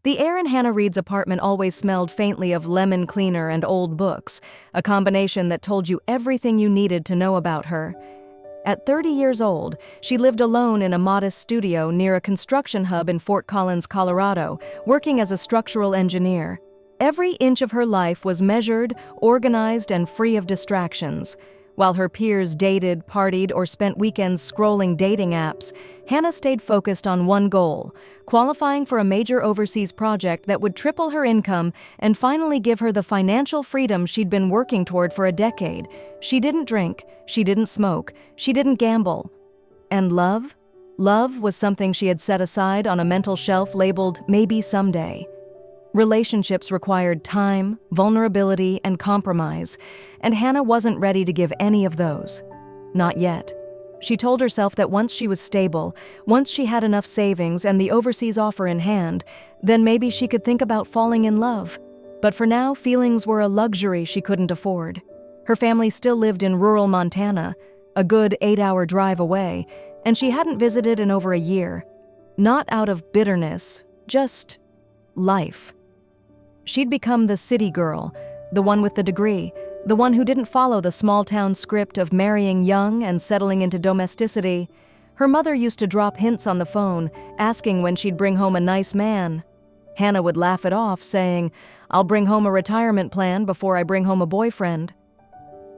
The air in Hannah Reid's apartment always smelled faintly of lemon cleaner and old books, a combination that told you everything you needed to know about her. At 30 years old, she lived alone in a modest studio near a construction hub in Fort Collins, Colorado, working as a structural engineer. Every inch of her life was measured, organized, and free of distractions. While her peers dated, partied, or spent weekends scrolling dating apps, Hannah stayed focused on one goal: qualifying for a major overseas project that would triple her income and finally give her the financial freedom she'd been working toward for a decade. She didn't drink, she didn't smoke, she didn't gamble. And love? Love was something she had set aside on a mental shelf labeled maybe someday. Relationships required time, vulnerability, and compromise, and Hannah wasn't ready to give any of those. Not yet. She told herself that once she was stable, once she had enough savings and the overseas offer in hand, then maybe she could think about falling in love. But for now, feelings were a luxury she couldn't afford. Her family still lived in rural Montana, a good 8-hour drive away, and she hadn't visited in over a year. Not out of bitterness, just life. She'd become the city girl, the one with the degree, the one who didn't follow the small-town script of marrying young and settling into domesticity. Her mother used to drop hints on the phone, asking when she'd bring home a nice man. Hannah would laugh it off, saying, "I'll bring home a retirement plan before I bring home a boyfriend."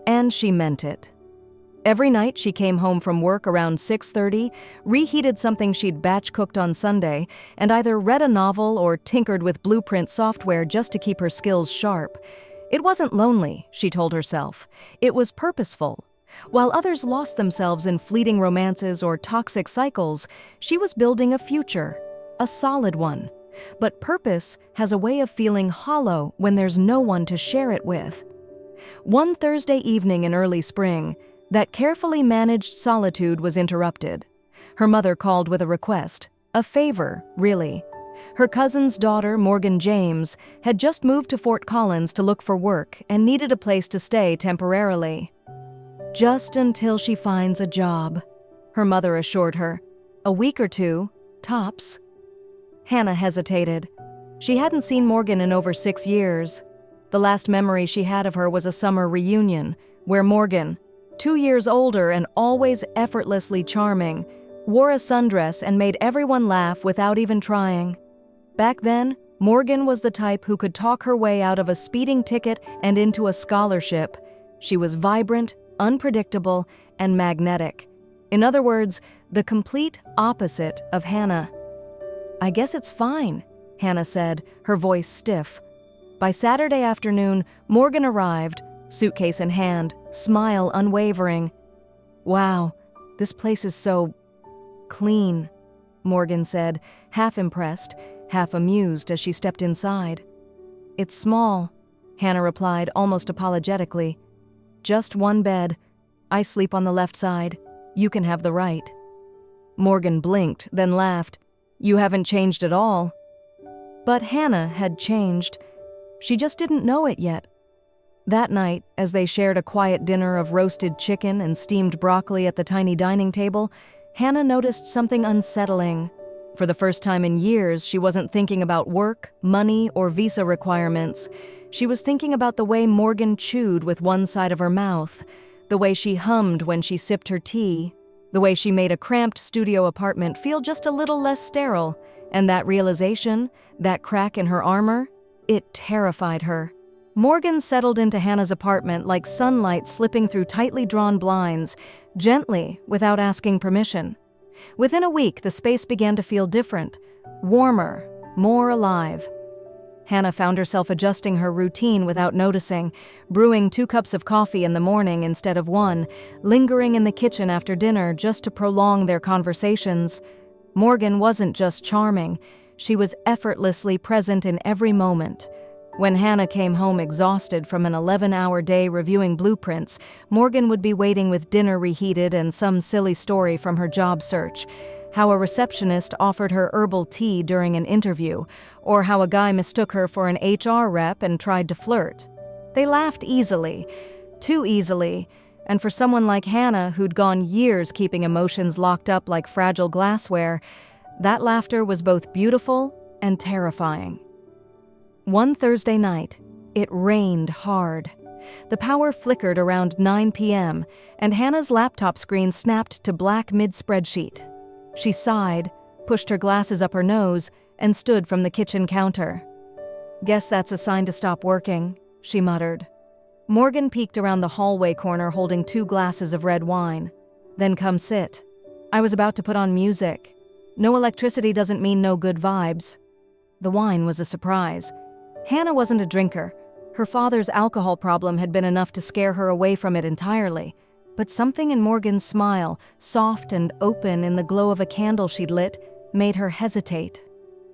And she meant it. Every night she came home from work around 6:30, reheated something she'd batch-cooked on Sunday, and either read a novel or tinkered with blueprint software just to keep her skills sharp. It wasn't lonely, she told herself. It was purposeful. While others lost themselves in fleeting romances or toxic cycles, she was building a future, a solid one. But purpose has a way of feeling hollow when there's no one to share it with. One Thursday evening in early spring, that carefully managed solitude was interrupted. Her mother called with a request, a favor, really. Her cousin's daughter, Morgan James, had just moved to Fort Collins to look for work and needed a place to stay temporarily. "Just until she finds a job," her mother assured her. "A week or two, tops." Hannah hesitated. She hadn't seen Morgan in over 6 years. The last memory she had of her was a summer reunion, where Morgan, 2 years older and always effortlessly charming, wore a sundress and made everyone laugh without even trying. Back then, Morgan was the type who could talk her way out of a speeding ticket and into a scholarship. She was vibrant, unpredictable, and magnetic. In other words, the complete opposite of Hannah. "I guess it's fine," Hannah said, her voice stiff. By Saturday afternoon, Morgan arrived, suitcase in hand, smile unwavering. "Wow, this place is so clean," Morgan said, half impressed, half amused as she stepped inside. "It's small," Hannah replied almost apologetically. "Just one bed. I sleep on the left side. You can have the right." Morgan blinked, then laughed. "You haven't changed at all." But Hannah had changed. She just didn't know it yet. That night, as they shared a quiet dinner of roasted chicken and steamed broccoli at the tiny dining table, Hannah noticed something unsettling. For the first time in years, she wasn't thinking about work, money, or visa requirements. She was thinking about the way Morgan chewed with one side of her mouth, the way she hummed when she sipped her tea, the way she made a cramped studio apartment feel just a little less sterile. And that realization, that crack in her armor, it terrified her. Morgan settled into Hannah's apartment like sunlight slipping through tightly drawn blinds, gently, without asking permission. Within a week, the space began to feel different, warmer, more alive. Hannah found herself adjusting her routine without noticing, brewing 2 cups of coffee in the morning instead of 1, lingering in the kitchen after dinner just to prolong their conversations. Morgan wasn't just charming, she was effortlessly present in every moment. When Hannah came home exhausted from an 11-hour day reviewing blueprints, Morgan would be waiting with dinner reheated and some silly story from her job search. How a receptionist offered her herbal tea during an interview, or how a guy mistook her for an HR rep and tried to flirt. They laughed easily, too easily, and for someone like Hannah who'd gone years keeping emotions locked up like fragile glassware, that laughter was both beautiful and terrifying. One Thursday night, it rained hard. The power flickered around 9 p.m., and Hannah's laptop screen snapped to black mid-spreadsheet. She sighed, pushed her glasses up her nose, and stood from the kitchen counter. "Guess that's a sign to stop working," she muttered. Morgan peeked around the hallway corner holding 2 glasses of red wine. "Then come sit. I was about to put on music. No electricity doesn't mean no good vibes." The wine was a surprise. Hannah wasn't a drinker. Her father's alcohol problem had been enough to scare her away from it entirely. But something in Morgan's smile, soft and open in the glow of a candle she'd lit, made her hesitate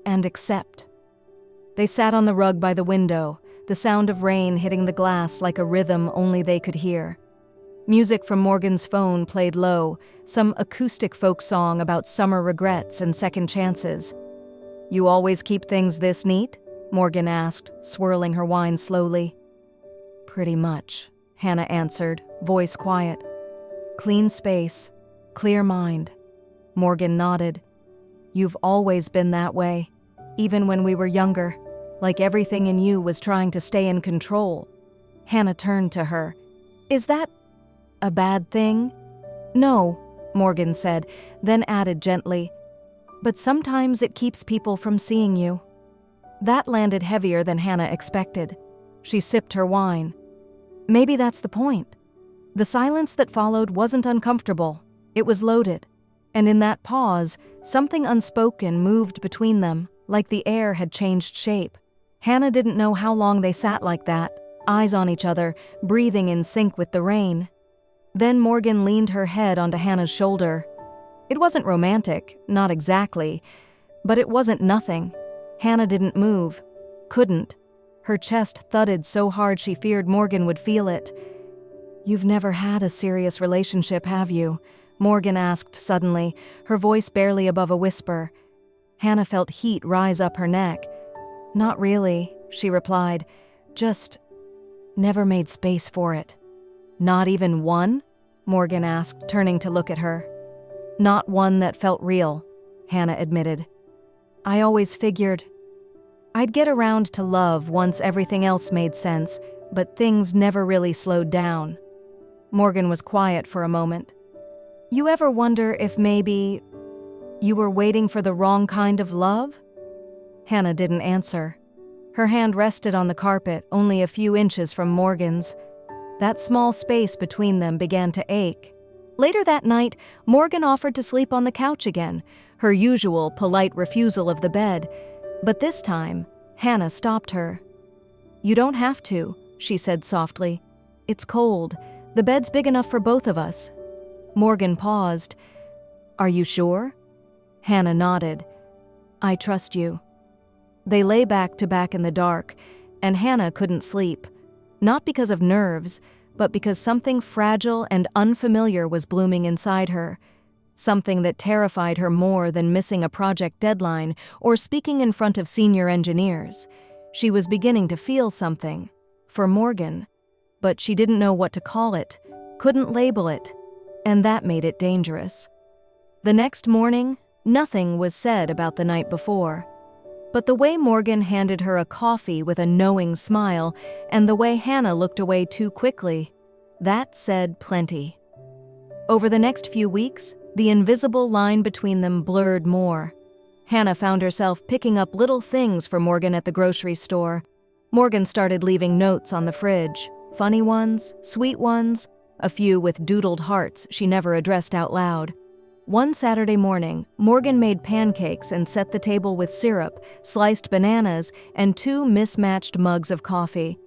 and accept. They sat on the rug by the window, the sound of rain hitting the glass like a rhythm only they could hear. Music from Morgan's phone played low, some acoustic folk song about summer regrets and second chances. "You always keep things this neat?" Morgan asked, swirling her wine slowly. "Pretty much," Hannah answered, voice quiet. "Clean space, clear mind." Morgan nodded. "You've always been that way, even when we were younger, like everything in you was trying to stay in control." Hannah turned to her. "Is that a bad thing?" "No," Morgan said, then added gently, "but sometimes it keeps people from seeing you." That landed heavier than Hannah expected. She sipped her wine. Maybe that's the point. The silence that followed wasn't uncomfortable. It was loaded. And in that pause, something unspoken moved between them, like the air had changed shape. Hannah didn't know how long they sat like that, eyes on each other, breathing in sync with the rain. Then Morgan leaned her head onto Hannah's shoulder. It wasn't romantic, not exactly, but it wasn't nothing. Hannah didn't move. Couldn't. Her chest thudded so hard she feared Morgan would feel it. "You've never had a serious relationship, have you?" Morgan asked suddenly, her voice barely above a whisper. Hannah felt heat rise up her neck. "Not really," she replied. "Just never made space for it." "Not even one?" Morgan asked, turning to look at her. "Not one that felt real," Hannah admitted. "I always figured I'd get around to love once everything else made sense, but things never really slowed down." Morgan was quiet for a moment. "You ever wonder if maybe you were waiting for the wrong kind of love?" Hannah didn't answer. Her hand rested on the carpet, only a few inches from Morgan's. That small space between them began to ache. Later that night, Morgan offered to sleep on the couch again, her usual polite refusal of the bed. But this time, Hannah stopped her. "You don't have to," she said softly. "It's cold. The bed's big enough for both of us." Morgan paused. "Are you sure?" Hannah nodded. "I trust you." They lay back to back in the dark, and Hannah couldn't sleep. Not because of nerves, but because something fragile and unfamiliar was blooming inside her. Something that terrified her more than missing a project deadline or speaking in front of senior engineers. She was beginning to feel something, for Morgan, but she didn't know what to call it, couldn't label it, and that made it dangerous. The next morning, nothing was said about the night before. But the way Morgan handed her a coffee with a knowing smile, and the way Hannah looked away too quickly, that said plenty. Over the next few weeks, the invisible line between them blurred more. Hannah found herself picking up little things for Morgan at the grocery store. Morgan started leaving notes on the fridge, funny ones, sweet ones, a few with doodled hearts she never addressed out loud. One Saturday morning, Morgan made pancakes and set the table with syrup, sliced bananas, and 2 mismatched mugs of coffee.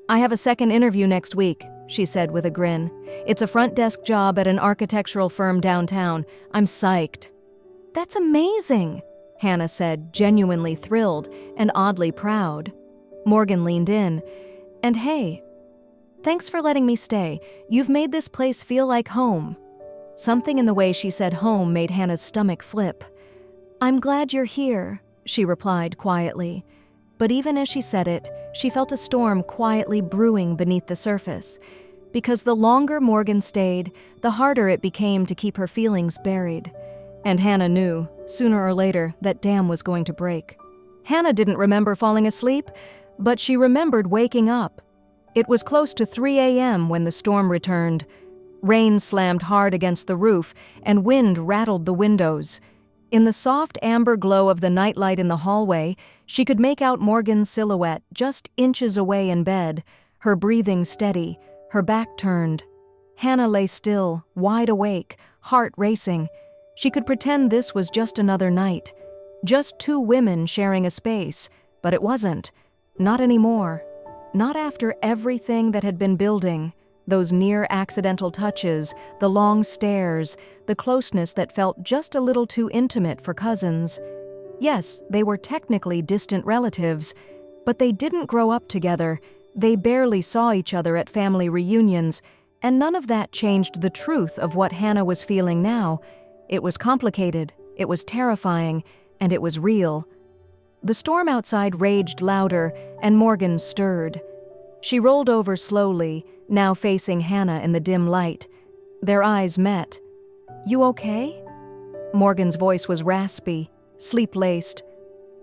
"I have a second interview next week," she said with a grin. "It's a front desk job at an architectural firm downtown. I'm psyched." "That's amazing," Hannah said, genuinely thrilled and oddly proud. Morgan leaned in. "And hey, thanks for letting me stay. You've made this place feel like home." Something in the way she said home made Hannah's stomach flip. "I'm glad you're here," she replied quietly. But even as she said it, she felt a storm quietly brewing beneath the surface. Because the longer Morgan stayed, the harder it became to keep her feelings buried. And Hannah knew, sooner or later, that dam was going to break. Hannah didn't remember falling asleep, but she remembered waking up. It was close to 3 a.m. when the storm returned. Rain slammed hard against the roof, and wind rattled the windows. In the soft amber glow of the nightlight in the hallway, she could make out Morgan's silhouette just inches away in bed, her breathing steady, her back turned. Hannah lay still, wide awake, heart racing. She could pretend this was just another night. Just two women sharing a space, but it wasn't. Not anymore. Not after everything that had been building. Those near-accidental touches, the long stares, the closeness that felt just a little too intimate for cousins. Yes, they were technically distant relatives, but they didn't grow up together. They barely saw each other at family reunions, and none of that changed the truth of what Hannah was feeling now. It was complicated, it was terrifying, and it was real. The storm outside raged louder, and Morgan stirred. She rolled over slowly, now facing Hannah in the dim light. Their eyes met. "You okay?" Morgan's voice was raspy, sleep-laced.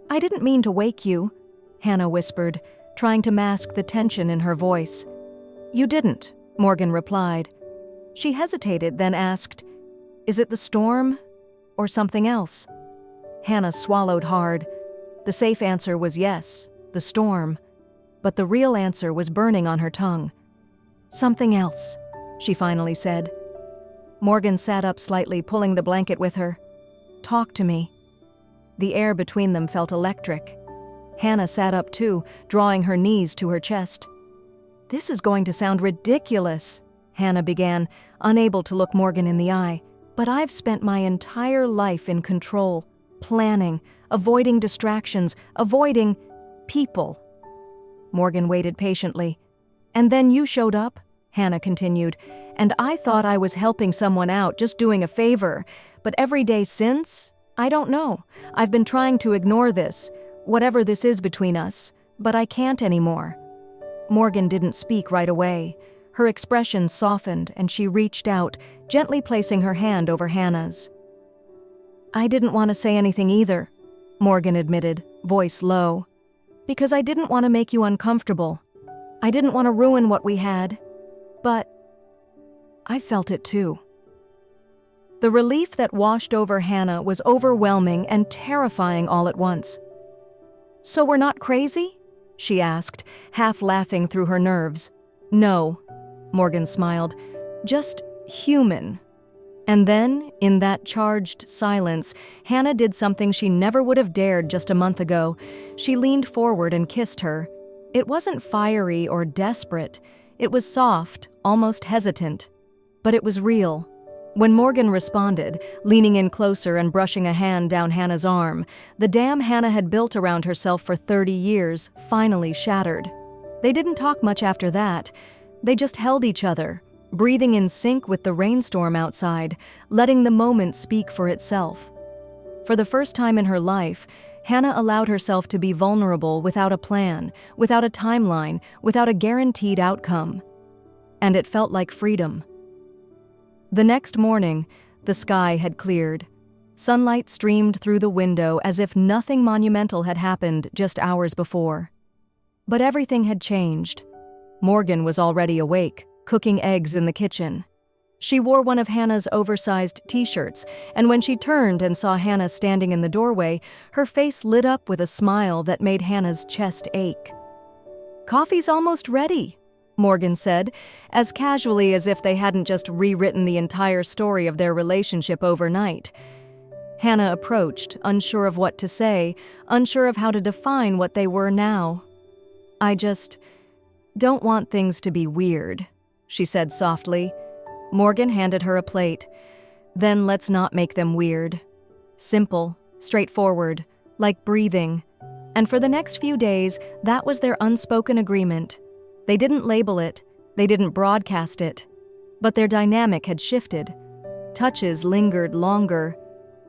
"I didn't mean to wake you," Hannah whispered, trying to mask the tension in her voice. "You didn't," Morgan replied. She hesitated, then asked, "Is it the storm or something else?" Hannah swallowed hard. The safe answer was yes, the storm. But the real answer was burning on her tongue. "Something else," she finally said. Morgan sat up slightly, pulling the blanket with her. "Talk to me." The air between them felt electric. Hannah sat up too, drawing her knees to her chest. "This is going to sound ridiculous," Hannah began, unable to look Morgan in the eye. "But I've spent my entire life in control, planning, avoiding distractions, avoiding people." Morgan waited patiently. "And then you showed up," Hannah continued, "and I thought I was helping someone out, just doing a favor. But every day since, I don't know. I've been trying to ignore this, whatever this is between us, but I can't anymore." Morgan didn't speak right away. Her expression softened, and she reached out, gently placing her hand over Hannah's. "I didn't want to say anything either," Morgan admitted, voice low. "Because I didn't want to make you uncomfortable. I didn't want to ruin what we had. But I felt it too." The relief that washed over Hannah was overwhelming and terrifying all at once. "So we're not crazy?" she asked, half laughing through her nerves. "No," Morgan smiled, "just human." And then, in that charged silence, Hannah did something she never would have dared just a month ago. She leaned forward and kissed her. It wasn't fiery or desperate. It was soft, almost hesitant. But it was real. When Morgan responded, leaning in closer and brushing a hand down Hannah's arm, the dam Hannah had built around herself for 30 years finally shattered. They didn't talk much after that. They just held each other, breathing in sync with the rainstorm outside, letting the moment speak for itself. For the first time in her life, Hannah allowed herself to be vulnerable without a plan, without a timeline, without a guaranteed outcome. And it felt like freedom. The next morning, the sky had cleared. Sunlight streamed through the window as if nothing monumental had happened just hours before. But everything had changed. Morgan was already awake, cooking eggs in the kitchen. She wore one of Hannah's oversized t-shirts, and when she turned and saw Hannah standing in the doorway, her face lit up with a smile that made Hannah's chest ache. "Coffee's almost ready," Morgan said, as casually as if they hadn't just rewritten the entire story of their relationship overnight. Hannah approached, unsure of what to say, unsure of how to define what they were now. "I just don't want things to be weird," she said softly. Morgan handed her a plate. "Then let's not make them weird. Simple, straightforward, like breathing." And for the next few days, that was their unspoken agreement. They didn't label it, they didn't broadcast it, but their dynamic had shifted. Touches lingered longer,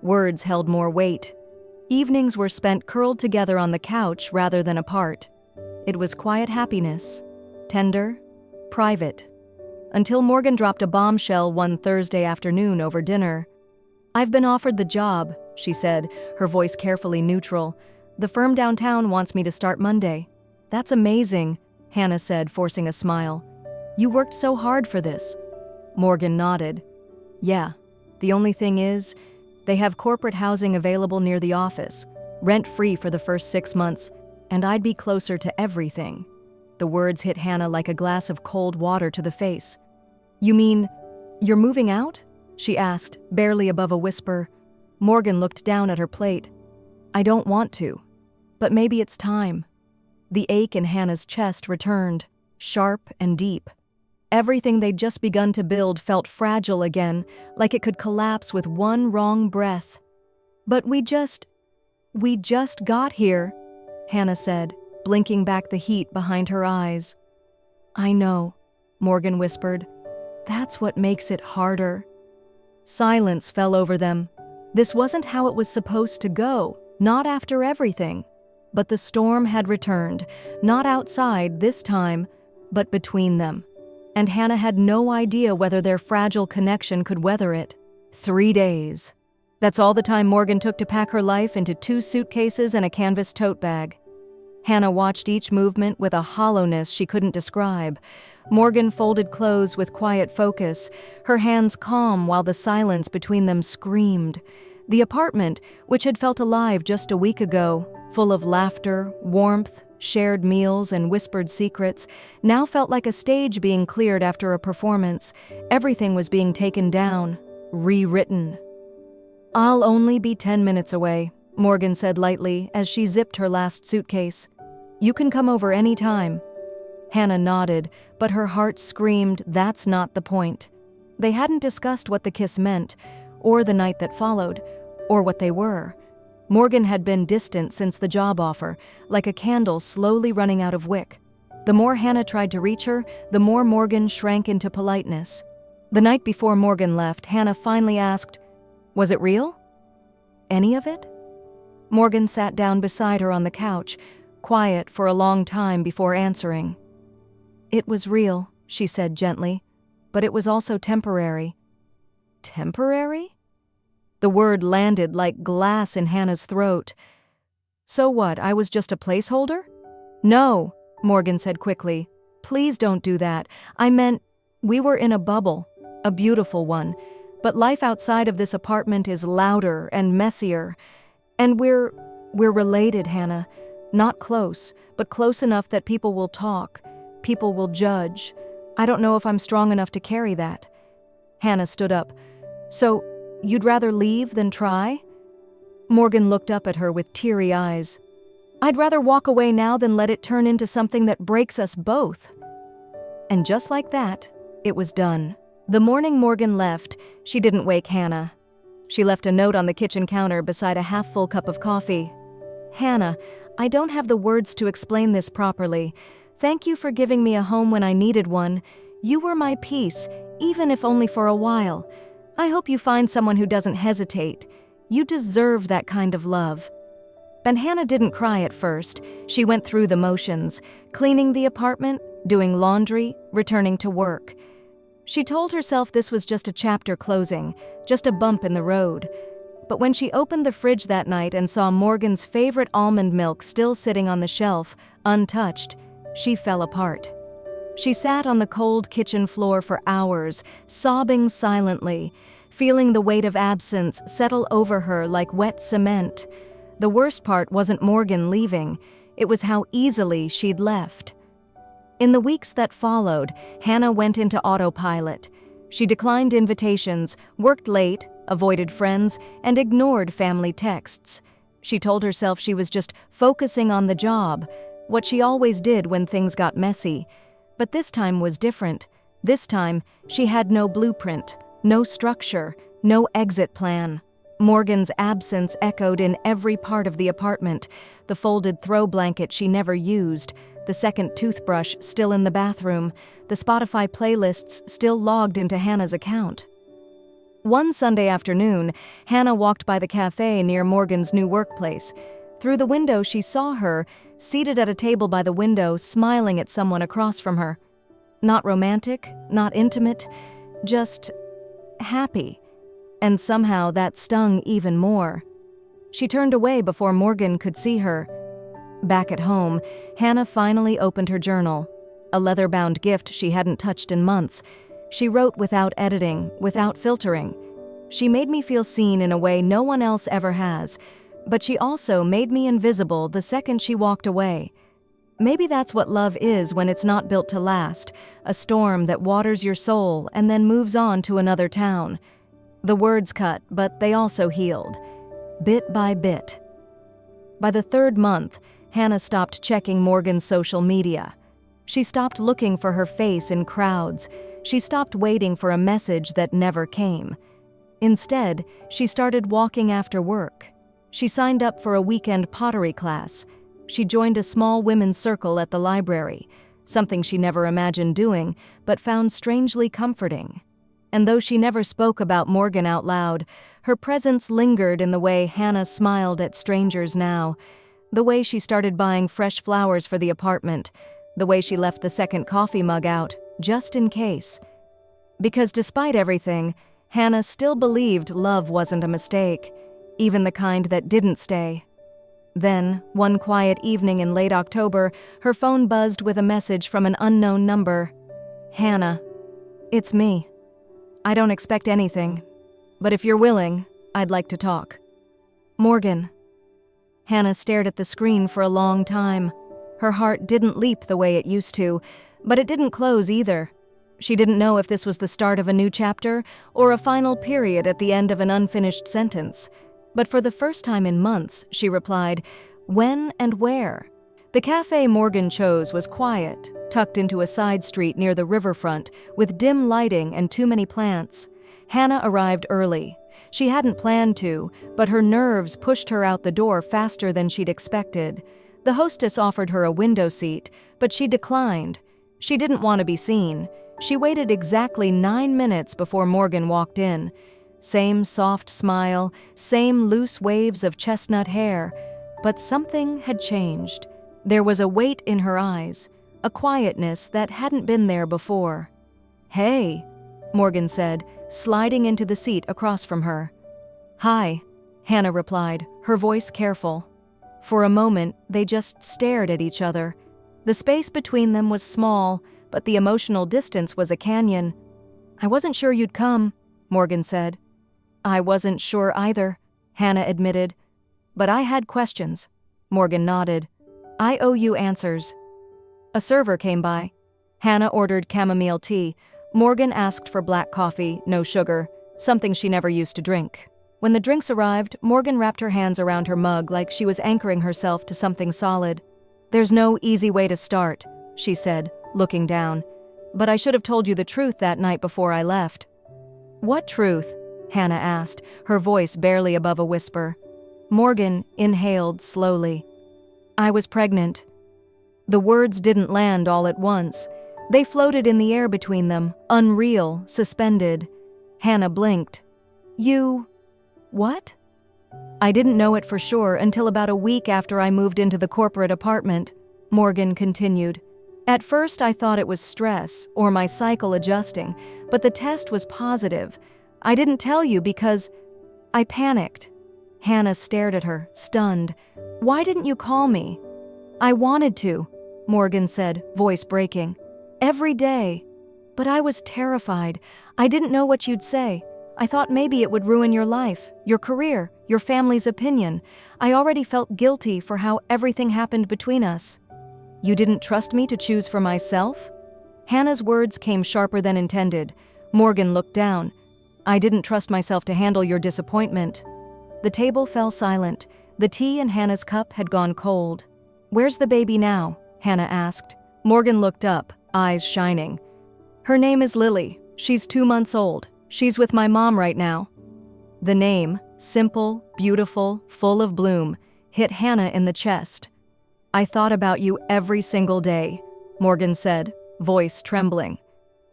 words held more weight. Evenings were spent curled together on the couch rather than apart. It was quiet happiness, tender, private, until Morgan dropped a bombshell one Thursday afternoon over dinner. "I've been offered the job," she said, her voice carefully neutral. The firm downtown wants me to start Monday." "That's amazing," Hannah said, forcing a smile. "You worked so hard for this." Morgan nodded. "Yeah. The only thing is, they have corporate housing available near the office, rent-free for the first 6 months, and I'd be closer to everything." The words hit Hannah like a glass of cold water to the face. "You mean, you're moving out?" she asked, barely above a whisper. Morgan looked down at her plate. "I don't want to, but maybe it's time." The ache in Hannah's chest returned, sharp and deep. Everything they'd just begun to build felt fragile again, like it could collapse with one wrong breath. "But we just got here," Hannah said, blinking back the heat behind her eyes. "I know," Morgan whispered. "That's what makes it harder." Silence fell over them. This wasn't how it was supposed to go, not after everything. But the storm had returned, not outside this time, but between them. And Hannah had no idea whether their fragile connection could weather it. 3 days. That's all the time Morgan took to pack her life into 2 suitcases and a canvas tote bag. Hannah watched each movement with a hollowness she couldn't describe. Morgan folded clothes with quiet focus, her hands calm while the silence between them screamed. The apartment, which had felt alive just a week ago, full of laughter, warmth, shared meals, and whispered secrets, now felt like a stage being cleared after a performance. Everything was being taken down, rewritten. "I'll only be 10 minutes away," Morgan said lightly as she zipped her last suitcase. "You can come over any time." Hannah nodded, but her heart screamed, that's not the point. They hadn't discussed what the kiss meant, or the night that followed, or what they were. Morgan had been distant since the job offer, like a candle slowly running out of wick. The more Hannah tried to reach her, the more Morgan shrank into politeness. The night before Morgan left, Hannah finally asked, "Was it real? Any of it?" Morgan sat down beside her on the couch, quiet for a long time before answering. "It was real," she said gently, "but it was also temporary." "Temporary?" The word landed like glass in Hannah's throat. "So what, I was just a placeholder?" "No," Morgan said quickly. "Please don't do that. I meant, we were in a bubble, a beautiful one, but life outside of this apartment is louder and messier. And we're related, Hannah. Not close, but close enough that people will talk. People will judge. I don't know if I'm strong enough to carry that." Hannah stood up. "So, you'd rather leave than try?" Morgan looked up at her with teary eyes. "I'd rather walk away now than let it turn into something that breaks us both." And just like that, it was done. The morning Morgan left, she didn't wake Hannah. She left a note on the kitchen counter beside a half-full cup of coffee. "Hannah, I don't have the words to explain this properly. Thank you for giving me a home when I needed one. You were my peace, even if only for a while. I hope you find someone who doesn't hesitate. You deserve that kind of love." And Hannah didn't cry at first. She went through the motions, cleaning the apartment, doing laundry, returning to work. She told herself this was just a chapter closing, just a bump in the road. But when she opened the fridge that night and saw Morgan's favorite almond milk still sitting on the shelf, untouched, she fell apart. She sat on the cold kitchen floor for hours, sobbing silently, feeling the weight of absence settle over her like wet cement. The worst part wasn't Morgan leaving, it was how easily she'd left. In the weeks that followed, Hannah went into autopilot. She declined invitations, worked late, avoided friends, and ignored family texts. She told herself she was just focusing on the job, what she always did when things got messy. But this time was different. This time, she had no blueprint, no structure, no exit plan. Morgan's absence echoed in every part of the apartment, the folded throw blanket she never used, the second toothbrush still in the bathroom, the Spotify playlists still logged into Hannah's account. One Sunday afternoon, Hannah walked by the cafe near Morgan's new workplace. Through the window, she saw her, seated at a table by the window, smiling at someone across from her. Not romantic, not intimate, just happy. And somehow that stung even more. She turned away before Morgan could see her. Back at home, Hannah finally opened her journal, a leather-bound gift she hadn't touched in months. She wrote without editing, without filtering. She made me feel seen in a way no one else ever has, but she also made me invisible the second she walked away. Maybe that's what love is when it's not built to last, a storm that waters your soul and then moves on to another town. The words cut, but they also healed, bit by bit. By the third month, Hannah stopped checking Morgan's social media. She stopped looking for her face in crowds. She stopped waiting for a message that never came. Instead, she started walking after work. She signed up for a weekend pottery class. She joined a small women's circle at the library, something she never imagined doing, but found strangely comforting. And though she never spoke about Morgan out loud, her presence lingered in the way Hannah smiled at strangers now, the way she started buying fresh flowers for the apartment, the way she left the second coffee mug out, just in case. Because despite everything, Hannah still believed love wasn't a mistake, even the kind that didn't stay. Then, one quiet evening in late October, her phone buzzed with a message from an unknown number. "Hannah, it's me. I don't expect anything, but if you're willing, I'd like to talk." "Morgan." Hannah stared at the screen for a long time. Her heart didn't leap the way it used to, but it didn't close either. She didn't know if this was the start of a new chapter or a final period at the end of an unfinished sentence. But for the first time in months, she replied, "When and where?" The cafe Morgan chose was quiet, tucked into a side street near the riverfront, with dim lighting and too many plants. Hannah arrived early. She hadn't planned to, but her nerves pushed her out the door faster than she'd expected. The hostess offered her a window seat, but she declined. She didn't want to be seen. She waited exactly 9 minutes before Morgan walked in. Same soft smile, same loose waves of chestnut hair, but something had changed. There was a weight in her eyes, a quietness that hadn't been there before. "Hey," Morgan said, sliding into the seat across from her. "Hi," Hannah replied, her voice careful. For a moment, they just stared at each other. The space between them was small, but the emotional distance was a canyon. "I wasn't sure you'd come," Morgan said. "I wasn't sure either," Hannah admitted. "But I had questions," Morgan nodded. "I owe you answers." A server came by. Hannah ordered chamomile tea. Morgan asked for black coffee, no sugar, something she never used to drink. When the drinks arrived, Morgan wrapped her hands around her mug like she was anchoring herself to something solid. "There's no easy way to start," she said, looking down. "But I should have told you the truth that night before I left." "What truth?" Hannah asked, her voice barely above a whisper. Morgan inhaled slowly. "I was pregnant." The words didn't land all at once. They floated in the air between them, unreal, suspended. Hannah blinked. "You... what?" "I didn't know it for sure until about a week after I moved into the corporate apartment," Morgan continued. "At first I thought it was stress, or my cycle adjusting, but the test was positive. I didn't tell you because I panicked." Hannah stared at her, stunned. "Why didn't you call me?" "I wanted to," Morgan said, voice breaking. "Every day. But I was terrified. I didn't know what you'd say. I thought maybe it would ruin your life, your career, your family's opinion. I already felt guilty for how everything happened between us." "You didn't trust me to choose for myself?" Hannah's words came sharper than intended. Morgan looked down. "I didn't trust myself to handle your disappointment." The table fell silent. The tea in Hannah's cup had gone cold. "Where's the baby now?" Hannah asked. Morgan looked up, eyes shining. "Her name is Lily. She's 2 months old. She's with my mom right now." The name, simple, beautiful, full of bloom, hit Hannah in the chest. "I thought about you every single day," Morgan said, voice trembling.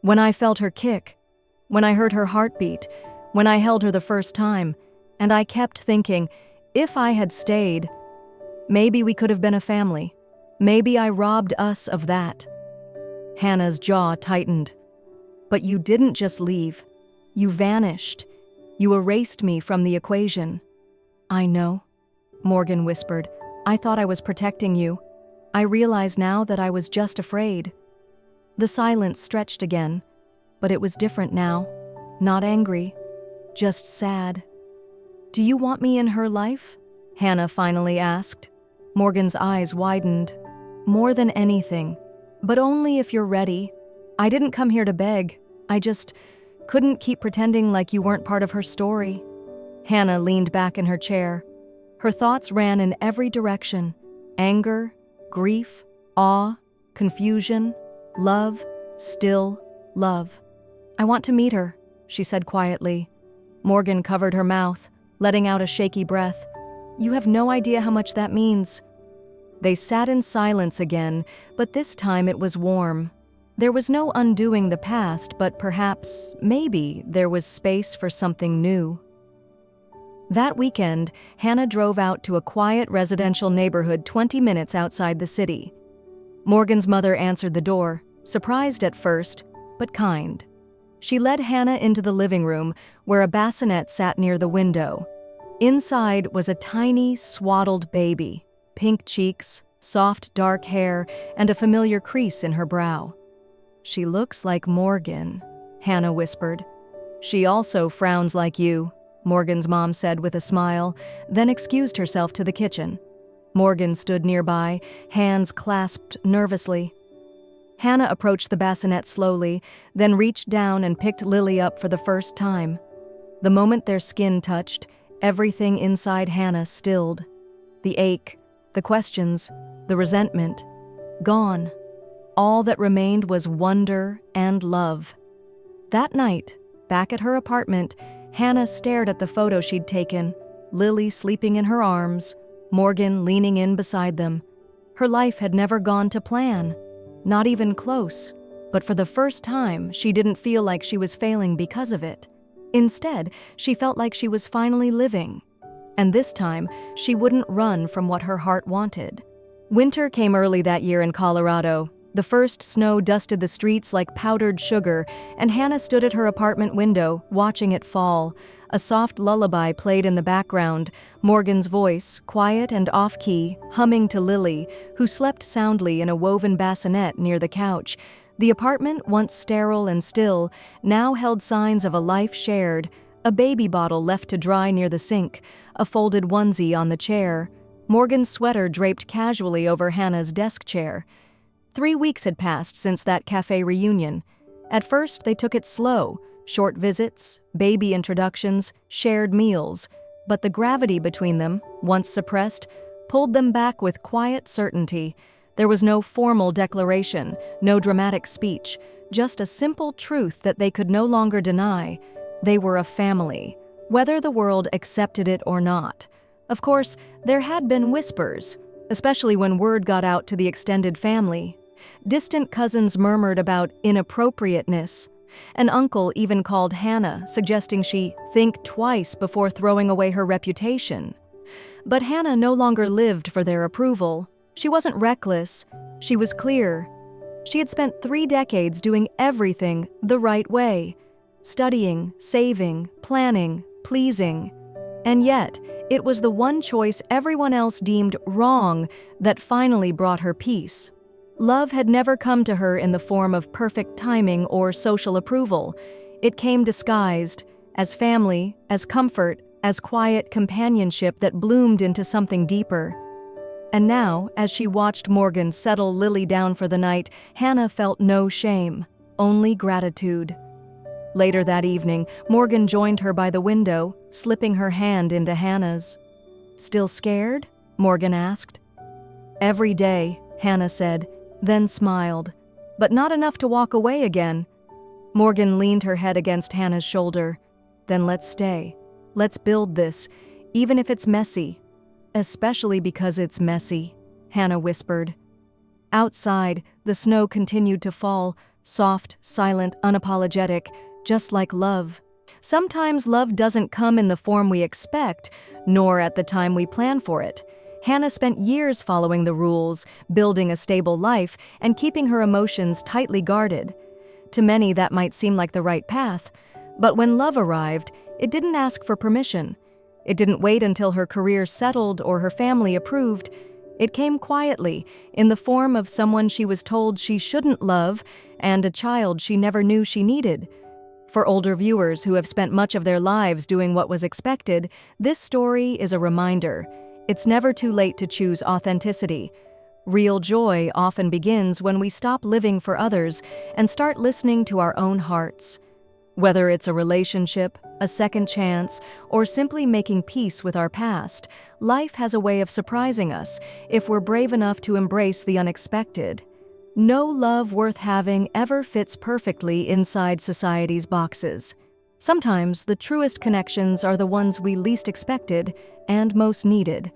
"When I felt her kick, when I heard her heartbeat, when I held her the first time, and I kept thinking, if I had stayed, maybe we could have been a family. Maybe I robbed us of that." Hannah's jaw tightened. "But you didn't just leave. You vanished. You erased me from the equation." "I know," Morgan whispered. "I thought I was protecting you. I realize now that I was just afraid." The silence stretched again, but it was different now. Not angry, just sad. "Do you want me in her life?" Hannah finally asked. Morgan's eyes widened. "More than anything, but only if you're ready. I didn't come here to beg. I just couldn't keep pretending like you weren't part of her story." Hannah leaned back in her chair. Her thoughts ran in every direction: anger, grief, awe, confusion, love, still love. "I want to meet her," she said quietly. Morgan covered her mouth, letting out a shaky breath. "You have no idea how much that means." They sat in silence again, but this time it was warm. There was no undoing the past, but perhaps, maybe, there was space for something new. That weekend, Hannah drove out to a quiet residential neighborhood 20 minutes outside the city. Morgan's mother answered the door, surprised at first, but kind. She led Hannah into the living room, where a bassinet sat near the window. Inside was a tiny, swaddled baby, pink cheeks, soft dark hair, and a familiar crease in her brow. "She looks like Morgan," Hannah whispered. "She also frowns like you," Morgan's mom said with a smile, then excused herself to the kitchen. Morgan stood nearby, hands clasped nervously. Hannah approached the bassinet slowly, then reached down and picked Lily up for the first time. The moment their skin touched, everything inside Hannah stilled. The ache, the questions, the resentment, gone. All that remained was wonder and love. That night, back at her apartment, Hannah stared at the photo she'd taken, Lily sleeping in her arms, Morgan leaning in beside them. Her life had never gone to plan, not even close, but for the first time, she didn't feel like she was failing because of it. Instead, she felt like she was finally living. And this time, she wouldn't run from what her heart wanted. Winter came early that year in Colorado. The first snow dusted the streets like powdered sugar, and Hannah stood at her apartment window, watching it fall. A soft lullaby played in the background, Morgan's voice, quiet and off-key, humming to Lily, who slept soundly in a woven bassinet near the couch. The apartment, once sterile and still, now held signs of a life shared: a baby bottle left to dry near the sink, a folded onesie on the chair, Morgan's sweater draped casually over Hannah's desk chair. 3 weeks had passed since that cafe reunion. At first, they took it slow, short visits, baby introductions, shared meals, but the gravity between them, once suppressed, pulled them back with quiet certainty. There was no formal declaration, no dramatic speech, just a simple truth that they could no longer deny. They were a family, whether the world accepted it or not. Of course, there had been whispers, especially when word got out to the extended family. Distant cousins murmured about inappropriateness. An uncle even called Hannah, suggesting she think twice before throwing away her reputation. But Hannah no longer lived for their approval. She wasn't reckless. She was clear. She had spent 3 decades doing everything the right way: studying, saving, planning, pleasing. And yet, it was the one choice everyone else deemed wrong that finally brought her peace. Love had never come to her in the form of perfect timing or social approval. It came disguised, as family, as comfort, as quiet companionship that bloomed into something deeper. And now, as she watched Morgan settle Lily down for the night, Hannah felt no shame, only gratitude. Later that evening, Morgan joined her by the window, slipping her hand into Hannah's. "Still scared?" Morgan asked. "Every day," Hannah said, then smiled, but not enough to walk away again. Morgan leaned her head against Hannah's shoulder. "Then let's stay. Let's build this, even if it's messy." "Especially because it's messy," Hannah whispered. Outside, the snow continued to fall, soft, silent, unapologetic, just like love. Sometimes love doesn't come in the form we expect, nor at the time we plan for it. Hannah spent years following the rules, building a stable life, and keeping her emotions tightly guarded. To many, that might seem like the right path, but when love arrived, it didn't ask for permission. It didn't wait until her career settled or her family approved. It came quietly, in the form of someone she was told she shouldn't love and a child she never knew she needed. For older viewers who have spent much of their lives doing what was expected, this story is a reminder. It's never too late to choose authenticity. Real joy often begins when we stop living for others and start listening to our own hearts. Whether it's a relationship, a second chance, or simply making peace with our past, life has a way of surprising us if we're brave enough to embrace the unexpected. No love worth having ever fits perfectly inside society's boxes. Sometimes the truest connections are the ones we least expected and most needed.